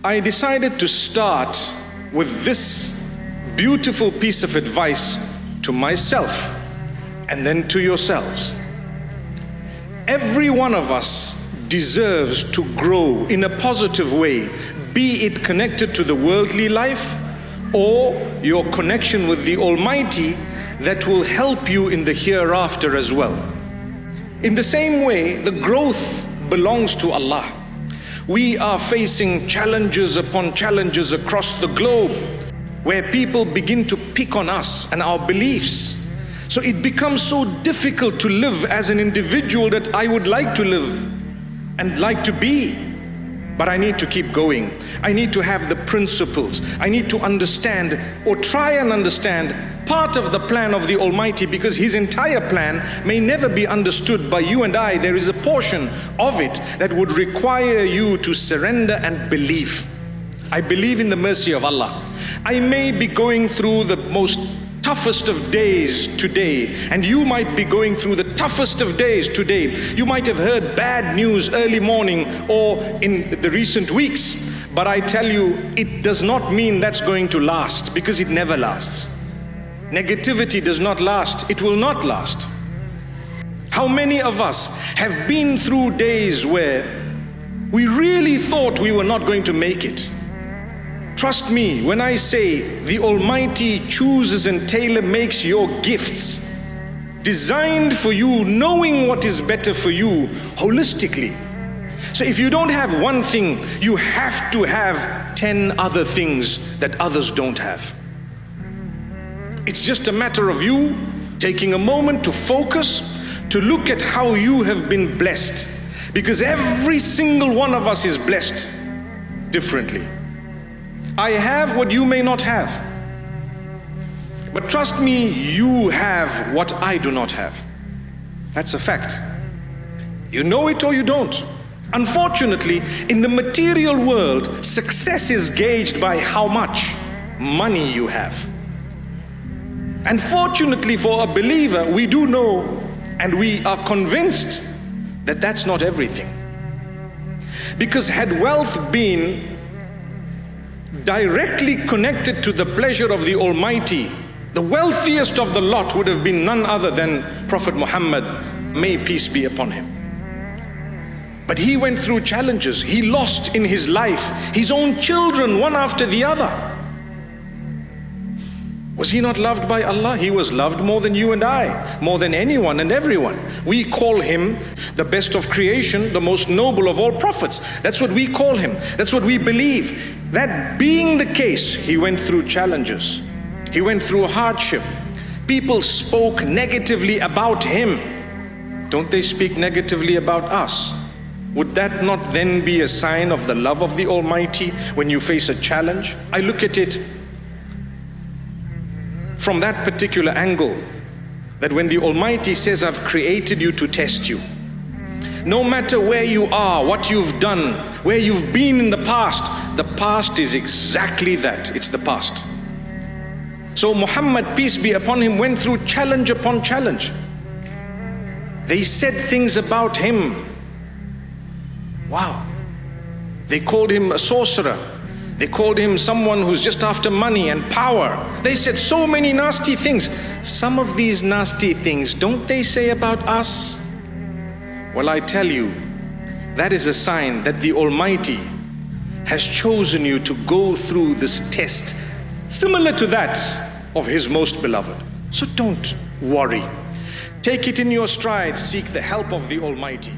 I decided to start with this beautiful piece of advice to myself and then to yourselves. Every one of us deserves to grow in a positive way, be it connected to the worldly life or your connection with the Almighty that will help you in the hereafter as well. In the same way, the growth belongs to Allah. We are facing challenges upon challenges across the globe where people begin to pick on us and our beliefs. So it becomes so difficult to live as an individual that I would like to live and like to be. But I need to keep going. I need to have the principles. I need to understand or try and understand part of the plan of the Almighty, because His entire plan may never be understood by you and I. There is a portion of it that would require you to surrender and believe. I believe in the mercy of Allah. I may be going through the most toughest of days today, and you might be going through the toughest of days today. You might have heard bad news early morning or in the recent weeks, but I tell you, it does not mean that's going to last, because it never lasts. Negativity does not last. It will not last. How many of us have been through days where we really thought we were not going to make it? Trust me when I say the Almighty chooses and tailor-makes your gifts, designed for you, knowing what is better for you holistically. So if you don't have one thing, you have to have 10 other things that others don't have. It's just a matter of you taking a moment to focus, to look at how you have been blessed. Because every single one of us is blessed differently. I have what you may not have. But trust me, you have what I do not have. That's a fact. You know it or you don't. Unfortunately, in the material world, success is gauged by how much money you have. And fortunately for a believer, we do know and we are convinced that that's not everything. Because had wealth been directly connected to the pleasure of the Almighty, the wealthiest of the lot would have been none other than Prophet Muhammad, may peace be upon him. But he went through challenges. He lost in his life his own children, one after the other. Was he not loved by Allah? He was loved more than you and I, more than anyone and everyone. We call him the best of creation, the most noble of all prophets. That's what we call him. That's what we believe. That being the case, he went through challenges. He went through hardship. People spoke negatively about him. Don't they speak negatively about us? Would that not then be a sign of the love of the Almighty when you face a challenge? I look at it from that particular angle, that when the Almighty says, I've created you to test you, no matter where you are, what you've done, where you've been in the past is exactly that. It's the past. So Muhammad, peace be upon him, went through challenge upon challenge. They said things about him. Wow. They called him a sorcerer. They called him someone who's just after money and power. They said so many nasty things. Some of these nasty things, don't they say about us? Well, I tell you, that is a sign that the Almighty has chosen you to go through this test, similar to that of His most beloved. So don't worry. Take it in your stride, seek the help of the Almighty.